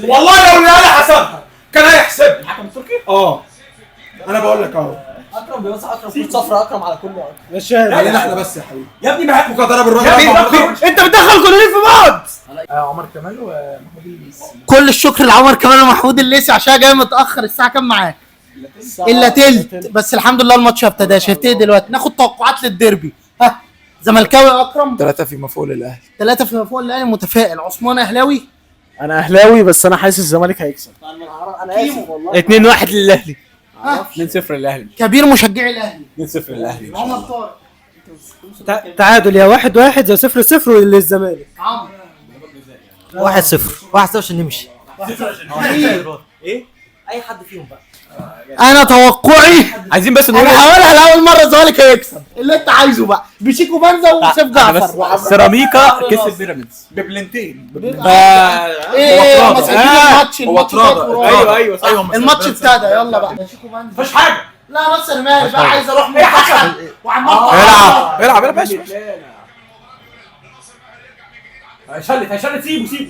والله لو الاهلي حسبها كان هيحسب الحكم التركي. انا بقول لك اهو اكرم بيوزع اكرم فلوس صفرا اكرم على كل وقت. مش هذا خلينا احنا بس يا حبيبي يا ابني بحبك مقدره بالراجل. انت بتدخل كلنا في بعض. عمر كمال ومحمود الليثي. كل الشكر لعمر كمال ومحمود الليثي عشان جاي متاخر. الساعه كام معاك؟ الا تلت بس. الحمد لله الماتش ما ابتداش، هيبتدي دلوقتي. ناخد توقعات للديربي. ها زملكاوي اكرم 3 في مفعول الاهلي. 3 في مفعول الاهلي. متفائل. عثمان اهلاوي. انا اهلاوي بس انا حاسس الزمالك هيكسب. انا اسف والله. 2-1 للاهلي. 2-0 للاهلي. كبير مشجعي الاهلي 2-0 للاهلي. عمر طارق. تعادل يا 1-1 يا 0-0 للزمالك. عمرو 1-0 1-0 عشان نمشي. ايه اي حد فيهم بقى. انا توقعي عايزين بس نقول انا هقولها لاول مره الزمالك هيكسب. اللي انت عايزه بقى بشيكو بنزا وسيف جعفر. سيراميكا كسب بيراميدز ببلنتين ايه مسكين الماتش. هو اتراضى. ايوه الماتش ابتدى. يلا بقى بشيكو بنزا. مفيش حاجه. لا نصر مالي بقى عايز اروح منتخب وعمال العب ماشي. هيشلت سيبه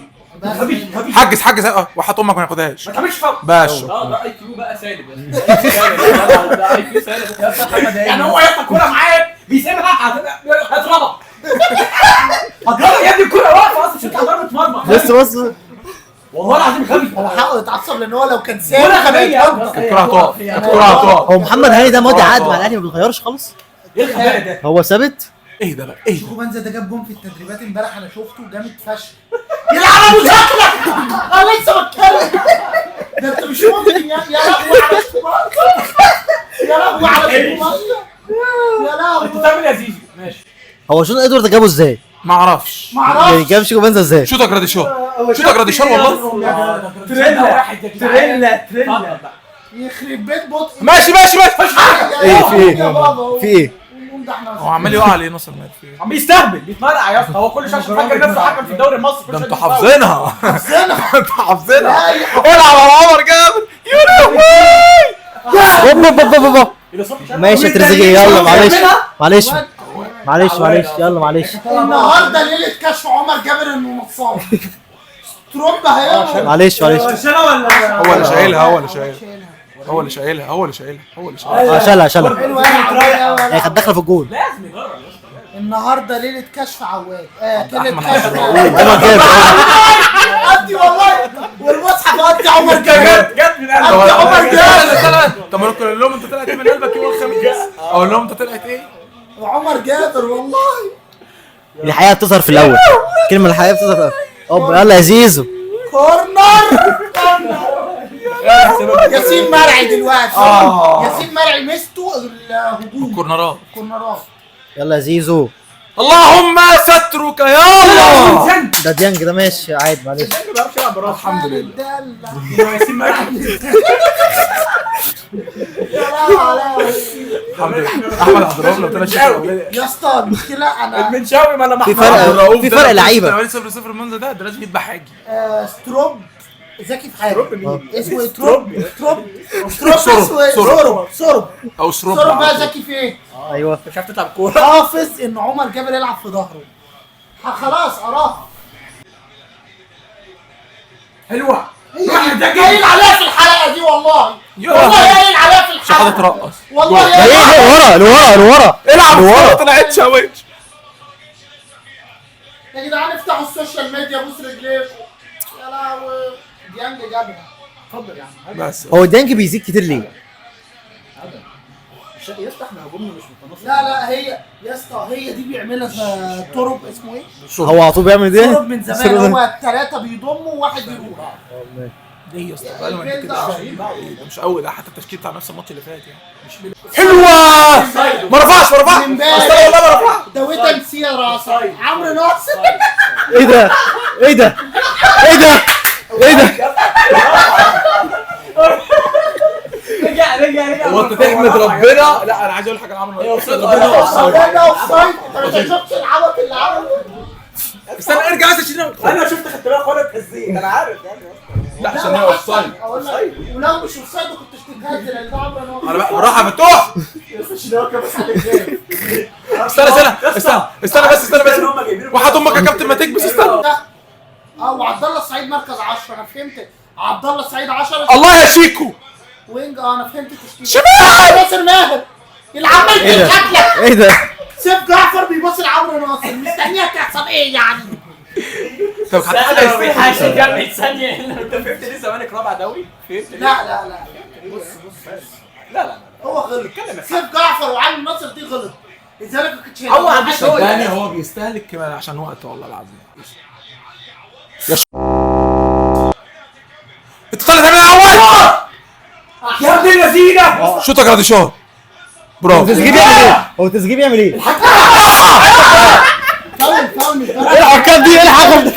حجز وحط امك ما ياخدهاش. ما تعملش فوق. باشا ده اي كيو بقى سالب. ده اي كيو سالب. يعني هو ياخد الكوره معاك بيسيبها هتضربها. هتضربها يا ابني. الكوره واقفه اصلا مش هتطلع ضربه مرمى. بص والله العظيم غبي. هو حقه يتعصب لان هو لو كان كوره سابق غبيه. الكرة هتقف. هو محمد هاني ده ماضي عقد مع الاهلي ما بيتغيرش خالص. ايه الغباء ده؟ هو ثابت. ايه ده بقى ايه شيكو بنزا ده جاب جون في التدريبات امبارح انا شفته جامد فشخ. يلعب ابو شكلك. انا لسه بتكلم. ده انت مش ممكن يا لهوي على شيكو بنزا. يا لهوي على شيكو بنزا. يا انت لهوي. بتعمل يا زيزو ماشي. هو جون ادوارد جابه ازاي؟ ما اعرفش. يعني جاب شيكو بنزا ازاي؟ شوطك راديشار والله. تريلا يخرب بيت بطء. ماشي ايه في ايه؟ هو عمال يقع عليه نص الملعب في ايه؟ عم بيستهبل بيتمرقع يا اسطى. هو كل شويه فاكر نفسه حكم في الدوري المصري. ده انتوا حافظينها. انتوا حافظينها. العب على عمر جابر. يا لهوي. ماشي يا تريزيجيه يلا معلش يلا معلش النهارده ليله كشف عمر جابر انه نصاب. ترومبا هيعمل معلش هو اللي شايلها. شالها حلو هي كانت داخله في الجول. لازم يجرب. النهارده ليله كشف عواد. ليله كشف عمر جابر. قدي والله والمصحف قدي عمر جابر. جت من قدي عمر جابر. طب ما اقول لهم انت طلعت من قلبك يوم الخميس. اقول لهم انت طلعت ايه؟ وعمر جابر والله. دي حقيقه بتظهر في الاول. كلمه الحقيقه بتظهر في الاول. اوب يلا يا زيزو. كورنر. ياسين مرعي دلوقتي. ياسين مرعي مسته الهجوم. كورنرات. يلا يا زيزو. اللهم سترك يا الله. ده ديانج ده ماشي عادي معلش. ما بيعرفش يلعب براسه. الحمد لله. الحمد لله. احمد عبد الرؤوف لو طلع شاطر يا اسطى المشكله انا المنشاوي ما انا في فرق لعيبه. 0-0 المنظر ده لازم يذبح حاجه. ستروب ذكي في حاجه اسمه ايه؟ سورب او سروب سورب بقى ذكي في ايه؟ ايوه مش عارف تلعب كوره. حافظ ان عمر جابر يلعب في ظهره. خلاص اراها حلوه. ده جايين عليها في الحلقه دي والله. والله جايين عليها في مش حاجه الحلقه. ترقص. والله ده ايه لورا العب لورا. طلعت شاويتش. يا جدعان افتحوا السوشيال ميديا بوس رجليكم. يا لهوي ديانج جابها. اتفضل يا عم. بس هو ديانج بيزيد كتير ليه؟ يا اسطى احنا هجومنا مش متناسق. لا هي يا اسطى هي دي بيعملها ترب اسمه ايه؟ هو على طول بيعمل ده؟ ترب من زمان. هو الثلاثه بيضموا وواحد يروح. ليه يا اسطى بقى ما كده ده مش اول حتى التشكيل بتاع نفس الماتش اللي فات يعني. حلوه ما رفعش اصل والله ما رفعش. ده ويتن سيرا عمرو ناصر. ايه ده رجع هو انت تحمد ربنا. لا انا عايز اقول حاجه لعمرو ده اوفسايد. انت ما شفتش العبط اللي عمله. استنى ارجع بس عشان انا شفت خدت بالك وانا اتهزيت. انا عارف يعني. لا عشان هي اوفسايد. ولو مش اوفسايد كنت تتهز لان ده عمرو ناصر. انا بقى بالراحه مفتوح. استنى بس. وحد امك يا كابتن ما تكبس. استنى وعبد الله السعيد مركز 10. انا فهمت عبد الله السعيد 10 الله يا شيكو وينج. انا فهمت التشكيل. شمال ناصر ماهر يلعب لك ايه ده؟ شكلك. ايه ده؟ سيف جعفر بيبص لعمرو ناصر مستنيها تحصل ايه يعني؟ طب ثانية في حاجة جنب ثانية. انت فهمت ليه زمانك رابع دوري؟ فهمت ليه؟ لا بص لا هو غلط. سيف جعفر وعلي ناصر دي غلط. لذلك ما كنتش هو عندك صدقني هو بيستهلك كمان عشان وقت والله العظيم. انت طالع تعمل اول يا ابن اللذينة. شوطك يا ديشار برافو. تسجيل يعمل ايه؟ هو تسجيل يعمل ايه؟ فاول ايه الحكام دي؟ ايه الحكم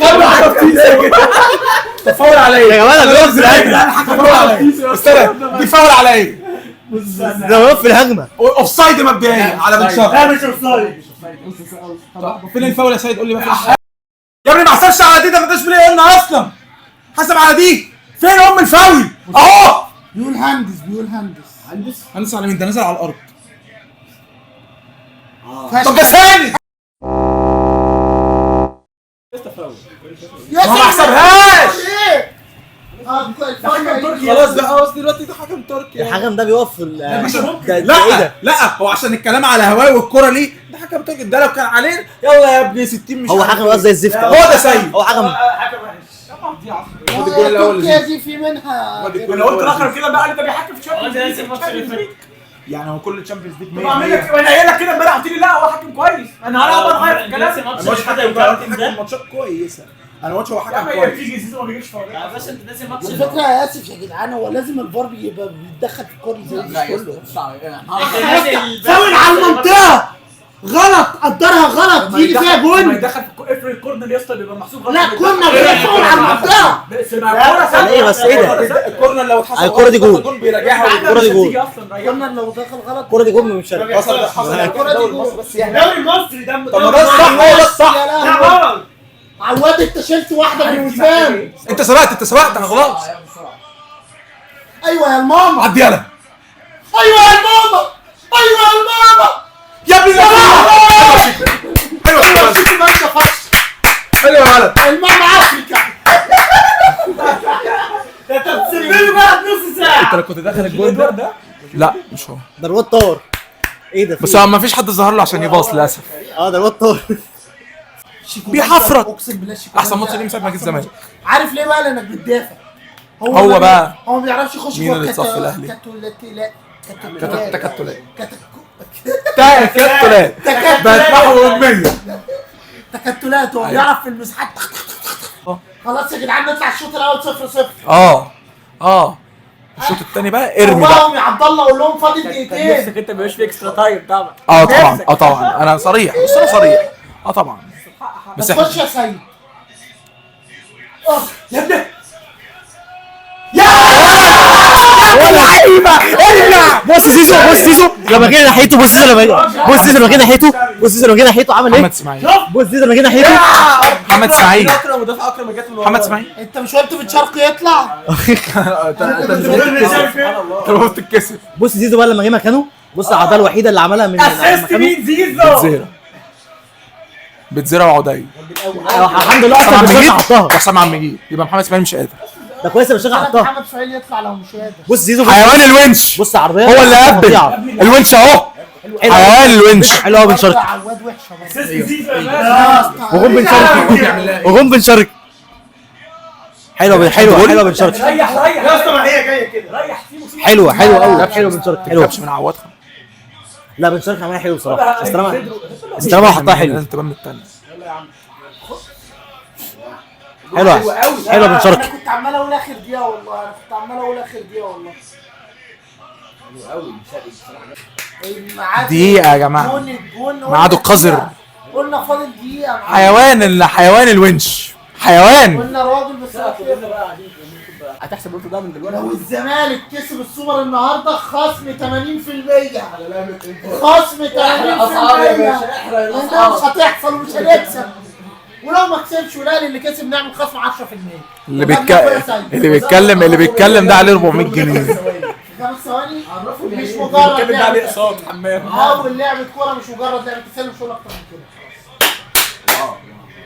ده؟ فاول عليا يا جماعه ده بيقف في الهجمه. فاول عليا استنى دي فاول عليا ده بيقف في الهجمه. اوف سايد مبدئيا على بن شرقي. لا مش اوفسايد. طب فين الفاول يا سيد؟ قول لي ما فيش يا ابني. ما حسبش على دي، ده ما فيش ليه قلنا اصلا. حسب على دي. فين ام الفاول اهو؟ بيقول هندس هننزل على مين؟ ده نزل على الارض. فاشل. طب ده ثاني يا ما حسبهاش. خلاص بقى قصدي دلوقتي ده حكم تركي. الحكم ده بيقف في ده لا ايه ده؟ لا هو عشان الكلام على هواي والكرة ليه؟ ده حكم تركي. ده لو كان علينا يلا يا ابني 60 مش هو عارف حكم إيه. بيقف زي الزفت. هو ده سيد. هو حكم. خد الجول الاول تركيا دي في منها. انا قلت الاخر كده بقى انت بيحكم في شامبيونز ليج. يعني هو كل الشامبيونز ليج طب اعمل لك وانا قايل لك كده امبارح قلت لي لا هو حكم كويس. انا هلعب اغير في الكلام. مش حكم ماتشات كويسه. انا ماتش هو حكم كويس. بتيجي سيزون ما بيجيبش فاول. يا باشا انت نازل ماتش الفكرة يا اسف يا جدعان هو لازم الفار بيبقى بيتدخل في الكورة زي دي كله. فاول على المنطقة غلط قدرها غلط يجي فيها ما جون. يدخل في افرض الكورنر يا اسطى بيبقى محسوب غلط. لا كنا بنفاول على المنطقة. ايه بس ايه ده؟ الكورنر لو اتحسب الكرة دي جول. جول بيراجعها. الكرة دي جول. كنا لو دخل غلط. الكرة دي جول مش شرط. حصل الكرة دي جول. بس يعني الدوري المصري ده طب ما ده الصح هو ده الصح. يا لهوي. عواد انت شلت واحدة من وسام. انت سبقت انا خلاص. ايوه يا الماما. عدي يلا ايوه يا الماما. ايوه يا الماما. يا ابني ايوه ايوه شوف المادة فشخ. ايوه يا ولد. الماما افريكا. انت بتسيبني بقى نص ساعه. انت لو كنت داخل الجول ده لا مش هو. ده الواد طار. ايه ده؟ بس هو ما فيش حد ظهر له عشان يباص للاسف. ده الواد طار. بيحفرك. اقسم بالله شيكو احسن ماتش ليه من ساعه ما جه الزمالك. عارف ليه بقى؟ لانك بتدافع. هو ما بقى. هو ما بيعرفش يخش مين جوه اللي اتصف الأهلي؟ تكتلات تكتلات بقت محو أمية. تكتلات هو بيعرف في المساحات. خلاص يا جدعان نطلع الشوط الاول 0-0. الشوط الثاني بقى ارمي بقى. قوم يا عبد الله قول لهم فاضل دقيقتين. نفسك انت مبقاش في اكسترا تايم طبعا. طبعا انا صريح. بص انا صريح. طبعا بس خش يا سيد. يا ابني لعيبه ارجع. بص زيزو لما جينا ناحيته. بص زيزو لما جينا ناحيته عمل ايه؟ محمد اسماعيل. بص زيزو لما جينا ناحيته. محمد اسماعيل. اكرم مدافع اكرم جت من محمد اسماعيل. انت مش قلت بن شرقي يطلع؟ انت بتتكسف. بص زيزو بقى لما جه مكانه. بص العضله الوحيده اللي عملها من اسيست مين زيزو؟ بتزرع وعدي. الحمد لله اصلا مش حطها. حسام عم مجيد. يبقى محمد اسماعيل مش قادر. ده كويس مش حطها. محمد اسماعيل يطلع لو مش قادر. بص زيزو حيوان الونش. بص عرضيه هو اللي قبل الونش اهو. حيوان الونش. حلو قوي بن شرقي. عواد وحشه بس. اسيست زيزو يا باشا. وجون بن شرقي. حلوه بن شرقي. ريح يا اسطى ما هي جايه كده. ريح فيه حلوه قوي. حلوه بن شرقي. حلوه. كبش من عواد. لا بن شرقي عملها حلو بصراحه. استلمها حطها حلو. لازم تبان من الثاني. حلوه بن شرقي. انا كنت عمال اقول اخر دقيقه والله. دقيقة يا جماعة. ميعاد القذر. قلنا فاضل دقيقه. حيوان الونش. حيوان. قلنا راجل بس هتحسب انت ده من دلوقتي. لو الزمالك كسب السوبر النهارده خصم 80%. خصم 80%. ده مش هتحصل ومش هنكسب. ولو ما كسبش والاهلي اللي كسب نعمل خصم 10%. اللي بيتكلم ده عليه 400 جنيه. 5 ثواني مش مجرد كده لعبة. عليه اقساط حمام. اول لعبة كورة مش مجرد لعبة تسلم شغل اكتر من كده.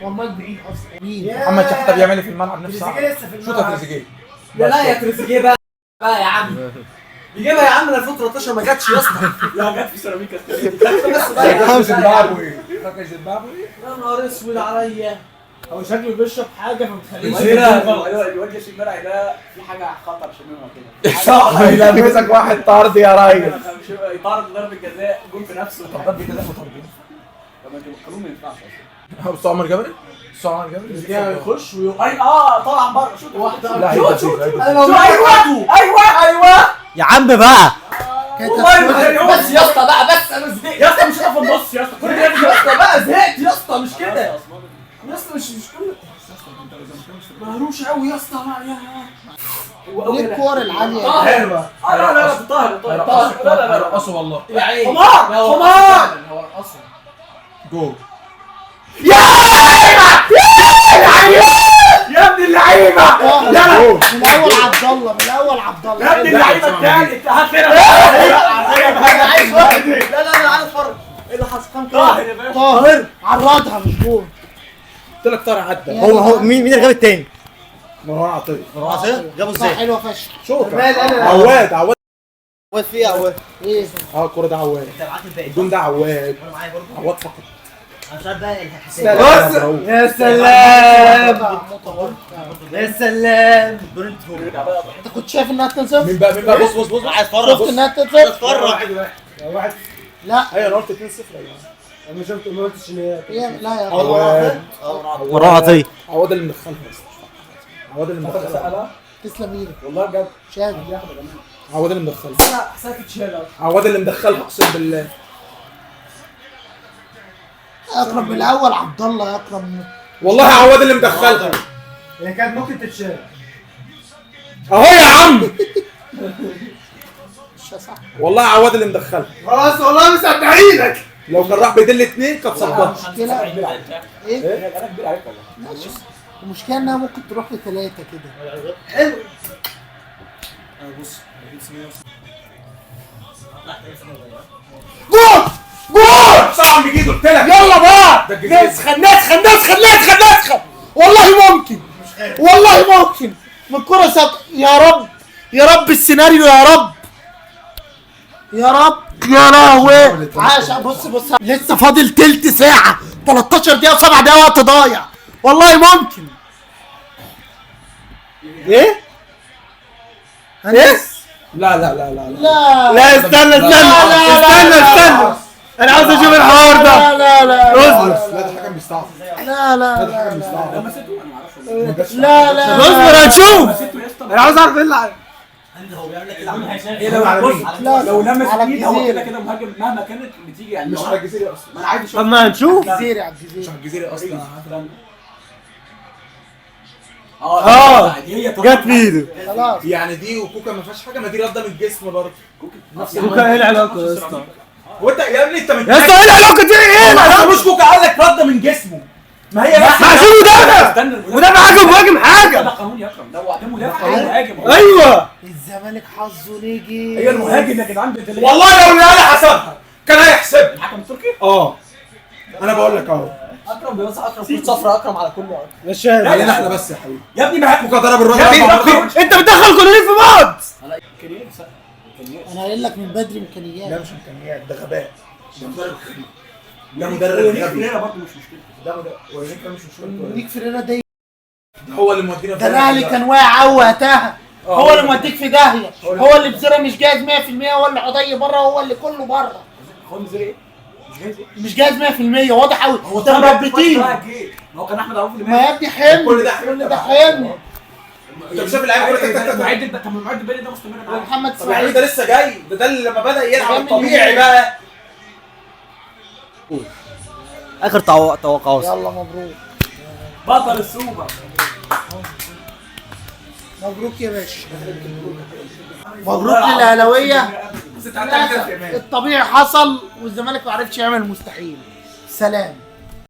والله بعيد اصلا. مين؟ محمد شحاته بيعمل ايه في الملعب نفسه؟ تريزيجيه لسه في شوطه الملعب. تريزيجيه. لا يا تريزيجيه بقى يا عم بيجيبها يا عم من 2013 ما جاتش يا اسطى. لا جت في سيراميكا بس بقى يا عم. زيمبابوي فاكر زيمبابوي؟ يا نهار اسود عليا. هو شكله بيشرب حاجه ما بتخليش الواد ياسين مرعي ده في حاجه خطر شميمها كده. صح يلبسك واحد طرد يا راجل. يطارد ضربه جزاء جول في نفسه. طب ضربة جزاء وطردين. طب القانون ما ينفعش اصلا. بص عمر جابر بص عمر جابر يخش اي طالع بره شوط واحده. لا شوط هيدا ايوه يا عم بقى والله بس يا اسطى بقى بس انا زهقت يا اسطى. مش هقف في النص يا اسطى. كل ده يا اسطى بقى زهقت يا اسطى. مش كده يا اسطى. مش كل مالوش قوي يا اسطى. ليه الكور العاليه؟ حلوه. لا لا طاهر لا لا لا رقصوا والله. حمار جول. يا ابن اللعيبه جول. من اول عبد الله من اول عبد الله. يا ابن اللعيبه الثالث هات لنا انا عايز واحد. لا لا انا عايز اتفرج. ايه اللي حصل؟ كام طاهر يا باشا. طاهر عرضها مش جول. قلت لك طارق عدى. هو مين اللي جاب التاني؟ مروان عطيه. جابه صح حلوه فشخ. شوطه. عواد عواد. عواد فيه عواد. ايه؟ الكوره ده عواد. الجون ده عواد. عواد فقط. انا مش عارف بقى يا سلام يا سلام. انت كنت شايف انها تنزل؟ مين بقى بص عايز شفت اتفرج انها تنزل؟ واحد واحد. لا ايوه انا قلت 2-0 يا جماعه. انا شفت ما قلتش ان هي لا يا عواد. مروان عطيه. عواد اللي مدخلها بس. عواد اللي مدخلها. تسلم ايدك. والله بجد. شاهد. عواد اللي مدخلها. انا حسيت تشيل. عواد اللي مدخلها اقسم بالله. اكرم من الاول عبد الله. اكرم والله عواد اللي مدخلها. هي كانت ممكن تتشال. اهو يا عم. مش صح. والله عواد اللي مدخلها. خلاص والله مصدقينك. لو كان راح بيدل اتنين كانت صدقت. مشكلة ايه؟ انا كبير عليك والله. ماشي. المشكلة انها ممكن تروح لثلاثة كده. حلو. جول جول. صعب نجيب قلت لك. يلا بقى ده الجزيرة. نسخن والله ممكن والله ممكن من كرة يا رب يا رب السيناريو يا رب يا رب يا لهوي. عاش. بص لسه فاضل تلت ساعة 13 دقيقة و7 دقايق وقت ضايع. والله ممكن. ايه؟ ايه؟ لا لا لا لا لا لا استنى لا. انا عاوز اشوف الحوار ده. لا لا ده حكم بيستعصي. لا لا ده حكم بيستعصي. لما سيتو انا ما اعرفش. لا لا اصبر هنشوف. سيتو يا اسطى. انا عاوز اعرف ايه اللي ايه لو لمس على ايد هو الجزيرة. كده كده مهاجم مهما كانت بتيجي يعني. مش على الجزيرة اصلا. ما انا عايز اشوف. طب ما هنشوف. الجزيرة على مش الجزيرة. على الجزيرة اصلا. هي جت في ايده. خلاص. يعني دي وكوكا ما فيهاش حاجه، ما دي رده من الجسم برضه. نفس كوكا ايه العلاقه يا اسطى؟ وانت يا ابني انت يا اسطى ايه العلاقه دي؟ ايه لا مش كوكا قال لك رده من جسمه. ما هي بس عشان مدافع وده معاك مهاجم ده حاجه. قانون يا اكرم. ده وبعدين مدافع هي مهاجم. ايوه الزمالك حظه نيجي. هي المهاجم يا جدعان بتلاقي. والله لو الاهلي حسبها كان هيحسب. الحكم التركي انا بقول لك اهو. اكرم بيوزع اكرم كل صفرة اكرم على كل واحد. مش شايف. خلينا احنا بس يا حبيبي. يا ابني ما كوكا ضرب الراجل. انت بتدخل كلنا في بعض. انا قايل لك من بدري امكانيات. لا مش امكانيات، ده غباء. ده مدرب غبي. برضه مش مشكله. ده مدرب مش مشكلته. نيك فريرا ده هو اللي مودينا ده الاهلي كان واقع قوي وقتها. هو اللي موديك في داهيه. هو اللي بزيرة مش جاهز 100%. هو اللي عضي بره. هو اللي كله بره. هو نزل ايه؟ مش جاهز ايه؟ مش جاهز 100%. واضح قوي. ده مربيتين. ما هو كان احمد عوف اللي ما يا ابني حلم. كل ده حلم. كل ده حلم. انت مش شايف اللعيبه كلها تك تك تك. معد طب المعد البالي ده مستمر معاه. محمد طب يعني سعيد. ده لسه جاي. ده اللي لما بدا يلعب جامد طبيعي جدا. بقى. اخر توقعات. يلا مبروك. بطل السوبر. مبروك يا باشا. مبروك للاهلاويه. بس انت عندك كده في امان. الطبيعي حصل والزمالك ما عرفش يعمل المستحيل. سلام.